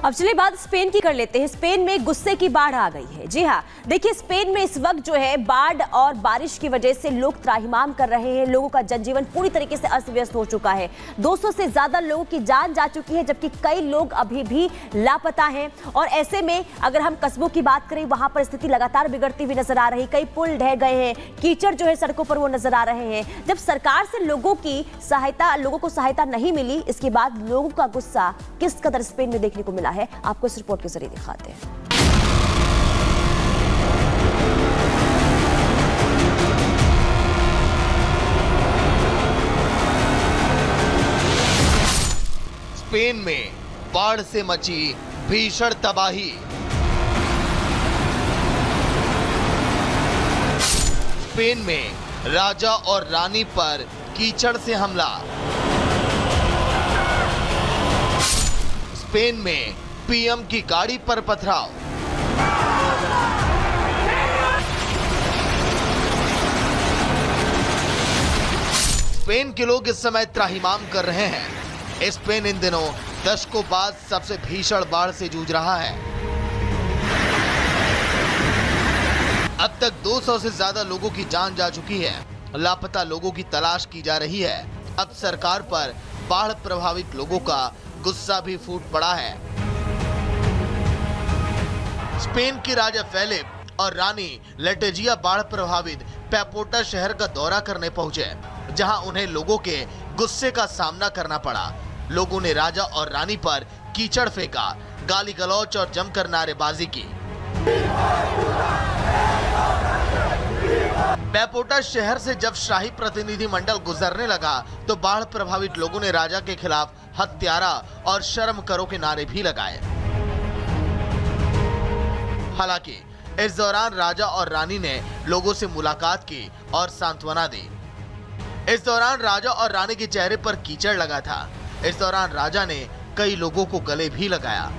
अब चलिए बात स्पेन की कर लेते हैं। स्पेन में गुस्से की बाढ़ आ गई है। जी हाँ, देखिए स्पेन में इस वक्त जो है बाढ़ और बारिश की वजह से लोग त्राहिमाम कर रहे हैं। लोगों का जनजीवन पूरी तरीके से अस्त व्यस्त हो चुका है। 200 से ज्यादा लोगों की जान जा चुकी है, जबकि कई लोग अभी भी लापता हैं। और ऐसे में अगर हम कस्बों की बात करें, वहां पर स्थिति लगातार बिगड़ती हुई नजर आ रही। कई पुल ढह गए हैं, कीचड़ जो है सड़कों पर वो नजर आ रहे हैं। जब सरकार से लोगों को सहायता नहीं मिली, इसके बाद लोगों का गुस्सा किस कदर स्पेन में देखने को मिला है, आपको इस रिपोर्ट के जरिए दिखाते हैं। स्पेन में बाढ़ से मची भीषण तबाही। स्पेन में राजा और रानी पर कीचड़ से हमला। स्पेन में पीएम की गाड़ी पर पथराव। स्पेन के लोग इस समय त्राहिमाम कर रहे हैं। स्पेन इन दिनों दशकों बाद सबसे भीषण बाढ़ से जूझ रहा है। अब तक 200 से ज्यादा लोगों की जान जा चुकी है। लापता लोगों की तलाश की जा रही है। अब सरकार पर बाढ़ प्रभावित लोगों का गुस्सा भी फूट पड़ा है। स्पेन के राजा फेलिप और रानी लेटेजिया बाढ़ प्रभावित पैपोटा शहर का दौरा करने पहुंचे, जहां उन्हें लोगों के गुस्से का सामना करना पड़ा। लोगों ने राजा और रानी पर कीचड़ फेंका, गाली गलौच और जमकर नारेबाजी की। पैपोटा शहर से जब शाही प्रतिनिधि मंडल गुजरने लगा तो बाढ़ प्रभावित लोगों ने राजा के खिलाफ हत्यारा और शर्म करो के नारे भी लगाए। हालांकि इस दौरान राजा और रानी ने लोगों से मुलाकात की और सांत्वना दी। इस दौरान राजा और रानी के चेहरे पर कीचड़ लगा था। इस दौरान राजा ने कई लोगों को गले भी लगाया।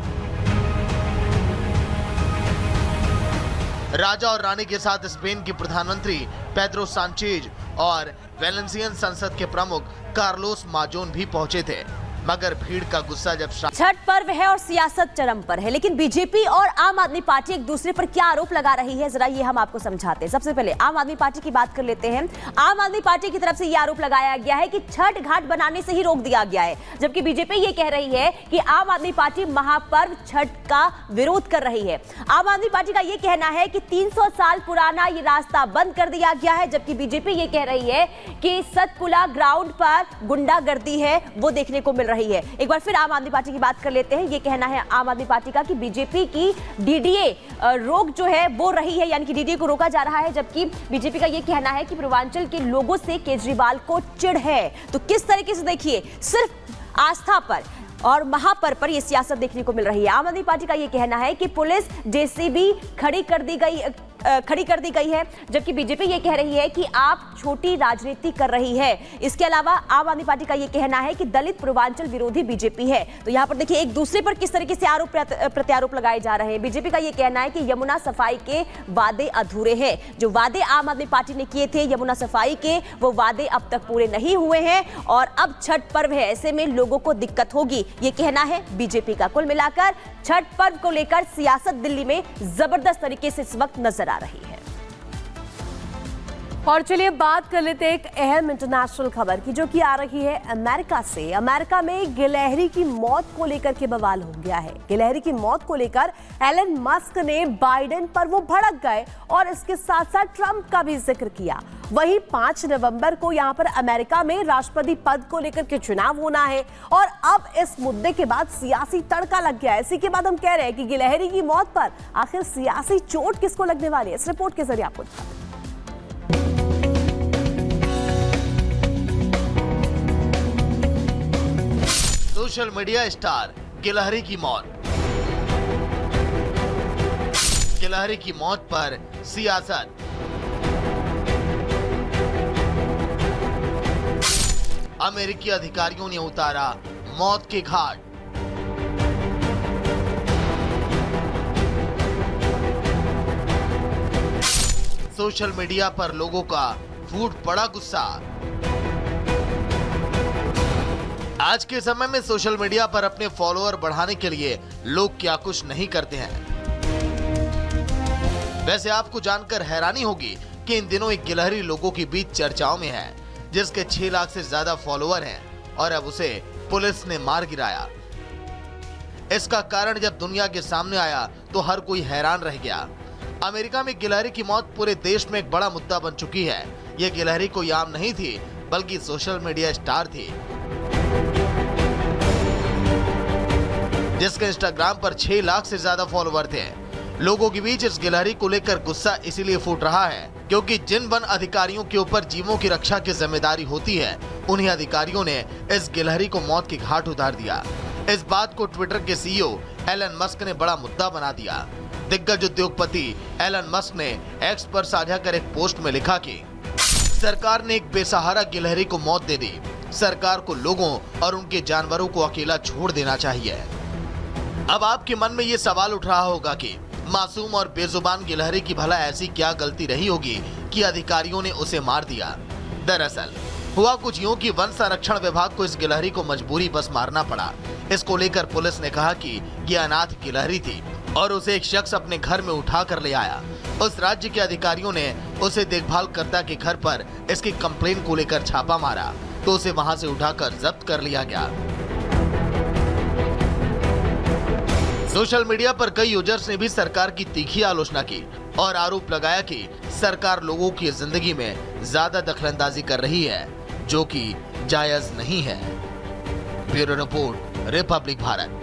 राजा और रानी के साथ स्पेन के प्रधानमंत्री पेड्रो सांचेज और वेलेंसियन संसद के प्रमुख कार्लोस माजोन भी पहुंचे थे। मगर भीड़ का गुस्सा जब छठ पर्व है और सियासत चरम पर है, लेकिन बीजेपी और आम आदमी पार्टी एक दूसरे पर क्या आरोप लगा रही है, जरा ये हम आपको समझाते हैं। सबसे पहले आम आदमी पार्टी की बात कर लेते हैं। आम आदमी पार्टी की तरफ से ये आरोप लगाया गया है कि छठ घाट बनाने से ही रोक दिया गया है, जबकि बीजेपी ये कह रही है कि आम आदमी पार्टी महापर्व छठ का विरोध कर रही है। आम आदमी पार्टी का यह कहना है कि 300 साल पुराना ये रास्ता बंद कर दिया गया है, जबकि बीजेपी ये कह रही है कि सतपुला ग्राउंड पर गुंडागर्दी है वो देखने को मिल रही है। एक बार फिर आम आदमी पार्टी की बात कर लेते हैं। यह कहना है आम आदमी पार्टी का कि बीजेपी की डीडीए रोक जो है वो रही है, यानी कि डीडीए को रोका जा रहा है, जबकि बीजेपी का यह कहना है कि पूर्वांचल के लोगों से केजरीवाल को चिढ़ है। तो किस तरीके से देखिए, सिर्फ आस्था पर और महापर्व पर यह सियासत देखने को मिल रही है। आम आदमी पार्टी का यह कहना है कि पुलिस जेसीबी खड़ी कर दी गई है, जबकि बीजेपी ये कह रही है कि आप छोटी राजनीति कर रही है। इसके अलावा आम आदमी पार्टी का ये कहना है कि दलित पूर्वांचल विरोधी बीजेपी है। तो यहाँ पर देखिए एक दूसरे पर किस तरीके से आरोप प्रत्यारोप लगाए जा रहे हैं। बीजेपी का ये कहना है कि यमुना सफाई के वादे अधूरे हैं। जो वादे आम आदमी पार्टी ने किए थे यमुना सफाई के, वो वादे अब तक पूरे नहीं हुए हैं और अब छठ पर्व है, ऐसे में लोगों को दिक्कत होगी, ये कहना है बीजेपी का। कुल मिलाकर छठ पर्व को लेकर सियासत दिल्ली में जबरदस्त तरीके से इस वक्त नजर आ रही है। और चलिए बात कर लेते हैं एक अहम इंटरनेशनल खबर की, जो कि आ रही है अमेरिका से। अमेरिका में गिलहरी की मौत को लेकर के बवाल हो गया है। गिलहरी की मौत को लेकर एलन मस्क ने बाइडेन पर वो भड़क गए और इसके साथ साथ ट्रंप का भी जिक्र किया। वहीं 5 नवंबर को यहां पर अमेरिका में राष्ट्रपति पद को लेकर के चुनाव होना है और अब इस मुद्दे के बाद सियासी तड़का लग गया है। इसी के बाद हम कह रहे हैं कि गिलहरी की मौत पर आखिर सियासी चोट किसको लगने वाली है, इस रिपोर्ट के जरिए आपको दिखाते हैं। सोशल मीडिया स्टार गिलहरी की मौत। गिलहरी की मौत पर सियासत। अमेरिकी अधिकारियों ने उतारा मौत के घाट। सोशल मीडिया पर लोगों का फूट पड़ा गुस्सा। आज के समय में सोशल मीडिया पर अपने फॉलोअर बढ़ाने के लिए लोग क्या कुछ नहीं करते हैं। वैसे आपको जानकर हैरानी होगी कि इन दिनों एक गिलहरी लोगों के बीच चर्चाओं में है, जिसके 6 लाख से ज्यादा फॉलोअर हैं और अब उसे पुलिस ने मार गिराया। इसका कारण जब दुनिया के सामने आया तो हर कोई हैरान रह गया। अमेरिका में गिलहरी की मौत पूरे देश में एक बड़ा मुद्दा बन चुकी है। ये गिलहरी कोई आम नहीं थी, बल्कि सोशल मीडिया स्टार थी, जिसके इंस्टाग्राम पर 6 लाख से ज्यादा फॉलोअर थे। लोगों के बीच इस गिलहरी को लेकर गुस्सा इसीलिए फूट रहा है क्योंकि जिन वन अधिकारियों के ऊपर जीवों की रक्षा की जिम्मेदारी होती है, उन्हीं अधिकारियों ने इस गिलहरी को मौत की घाट उतार दिया। इस बात को ट्विटर के सीईओ एलन मस्क ने बड़ा मुद्दा बना दिया। दिग्गज उद्योगपति एलन मस्क ने एक्स पर साझा कर एक पोस्ट में लिखा कि सरकार ने एक बेसहारा गिलहरी को मौत दे दी। सरकार को लोगों और उनके जानवरों को अकेला छोड़ देना चाहिए। अब आपके मन में ये सवाल उठ रहा होगा कि मासूम और बेजुबान गिलहरी की भला ऐसी क्या गलती रही होगी कि अधिकारियों ने उसे मार दिया। दरअसल हुआ कुछ यूं कि वन संरक्षण विभाग को इस गिलहरी को मजबूरी बस मारना पड़ा। इसको लेकर पुलिस ने कहा कि ये अनाथ गिलहरी थी और उसे एक शख्स अपने घर में उठा कर ले आया। उस राज्य के अधिकारियों ने उसे देखभालकर्ता के घर पर इसकी कंप्लेन को लेकर छापा मारा तो उसे वहां से उठाकर जब्त कर लिया गया। सोशल मीडिया पर कई यूजर्स ने भी सरकार की तीखी आलोचना की और आरोप लगाया कि सरकार लोगों की जिंदगी में ज्यादा दखलंदाजी कर रही है, जो कि जायज नहीं है। Bureau report, Republic Bharat.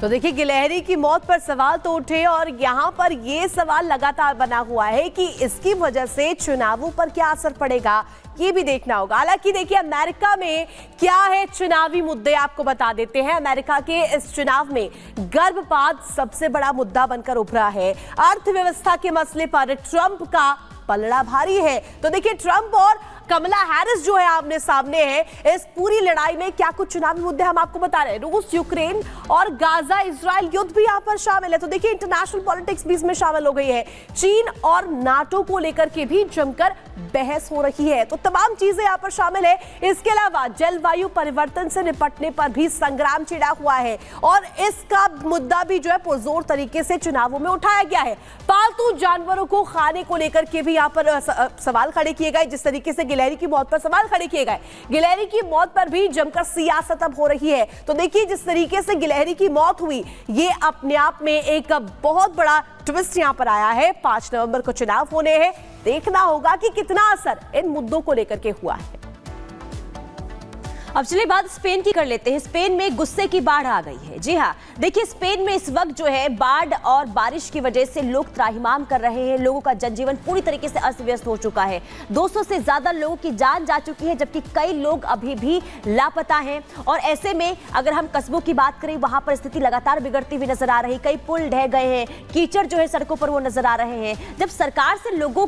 तो देखिए, गिलहरी की मौत पर सवाल तो उठे और यहाँ पर ये सवाल लगातार बना हुआ है कि इसकी वजह से चुनावों पर क्या असर पड़ेगा, ये भी देखना होगा। हालांकि देखिए, अमेरिका में क्या है चुनावी मुद्दे आपको बता देते हैं। अमेरिका के इस चुनाव में गर्भपात सबसे बड़ा मुद्दा बनकर उभरा है। अर्थव्यवस्था के मसले पर ट्रंप का पलड़ा भारी है। तो देखिए, ट्रंप और कमला हैरिस जो है आमने सामने है। इस पूरी लड़ाई में क्या कुछ चुनावी मुद्दे हम आपको बता रहे हैं। रूस, यूक्रेन और गाजा इजराइल युद्ध भी यहाँ पर शामिल है। तो देखिए, इंटरनेशनल पॉलिटिक्स भी इसमें शामिल हो गई है। चीन और नाटो को लेकर के भी जमकर बहस हो रही है। तो तमाम चीजें यहाँ पर शामिल है। इसके अलावा जलवायु परिवर्तन से निपटने पर भी संग्राम छिड़ा हुआ है और इसका मुद्दा भी जो है पुरजोर तरीके से चुनावों में उठाया गया है। पालतू जानवरों को खाने को लेकर के भी यहाँ पर सवाल खड़े किए गए। जिस तरीके से गिलहरी की मौत पर सवाल खड़े किए गए, गिलहरी की मौत पर भी जमकर सियासत अब हो रही है। तो देखिए, जिस तरीके से गिलहरी की मौत हुई, ये अपने आप में एक बहुत बड़ा ट्विस्ट यहां पर आया है। 5 नवंबर को चुनाव होने हैं। देखना होगा कि कितना असर इन मुद्दों को लेकर के हुआ है। अब चलिए बात स्पेन की कर लेते हैं। स्पेन में गुस्से की बाढ़ आ गई है। जी हाँ, देखिए, स्पेन में इस वक्त जो है बाढ़ और बारिश की वजह से लोग त्राहिमाम कर रहे हैं। लोगों का जनजीवन पूरी तरीके से अस्त व्यस्त हो चुका है। 200 से ज्यादा लोगों की जान जा चुकी है, जबकि कई लोग अभी भी लापता हैं। और ऐसे में अगर हम कस्बों की बात करें, वहां पर स्थिति लगातार बिगड़ती हुई नजर आ रही। कई पुल ढह गए हैं, कीचड़ जो है सड़कों पर वो नजर आ रहे हैं। जब सरकार से लोगों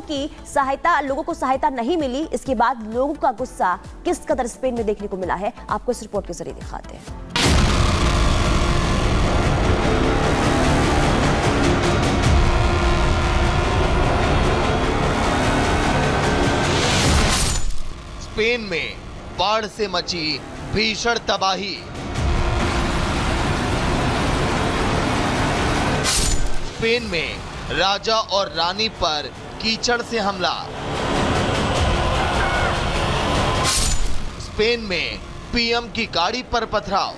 को सहायता नहीं मिली, इसके बाद लोगों का गुस्सा किस कदर स्पेन में देखने को मिला है, आपको इस रिपोर्ट के जरिए दिखाते हैं। स्पेन में बाढ़ से मची भीषण तबाही। स्पेन में राजा और रानी पर कीचड़ से हमला। स्पेन में पीएम की गाड़ी पर पथराव।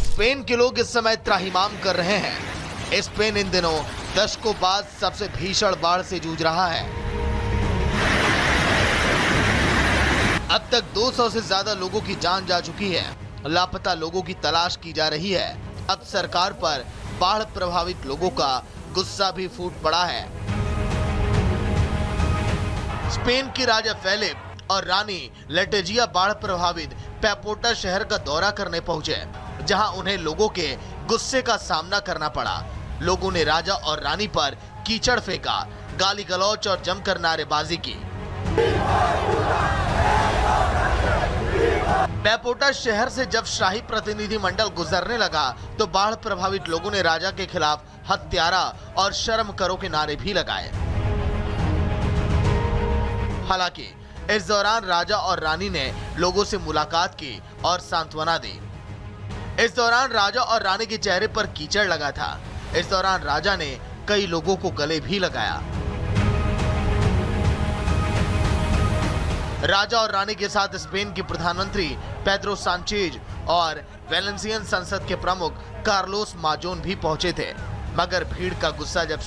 स्पेन के लोग इस समय त्राहिमाम कर रहे हैं। स्पेन इन दिनों दशकों बाद सबसे भीषण बाढ़ से जूझ रहा है। अब तक 200 से ज्यादा लोगों की जान जा चुकी है। लापता लोगों की तलाश की जा रही है। अब सरकार पर बाढ़ प्रभावित लोगों का गुस्सा भी फूट पड़ा है। स्पेन की राजा फेलिप और रानी लेटेजिया बाढ़ प्रभावित पैपोटा शहर का दौरा करने पहुंचे, जहां उन्हें लोगों के गुस्से का सामना करना पड़ा। लोगों ने राजा और रानी पर कीचड़ फेंका, गाली गलौच और जमकर नारेबाजी की। पैपोटा शहर से जब शाही प्रतिनिधिमंडल गुजरने लगा तो बाढ़ प्रभावित लोगों ने राजा के खिलाफ हत्यारा और शर्म करो के नारे भी लगाए। हालांकि इस दौरान राजा और रानी ने लोगों से मुलाकात की और सांत्वना दी। इस दौरान राजा और रानी के चेहरे पर कीचड़ लगा था। इस दौरान राजा ने कई लोगों को गले भी लगाया। राजा और रानी के साथ स्पेन के प्रधानमंत्री पेड्रो सांचेज और वेलेंसियन संसद के प्रमुख कार्लोस माजोन भी पहुंचे थे, मगर भीड़ का गुस्सा जब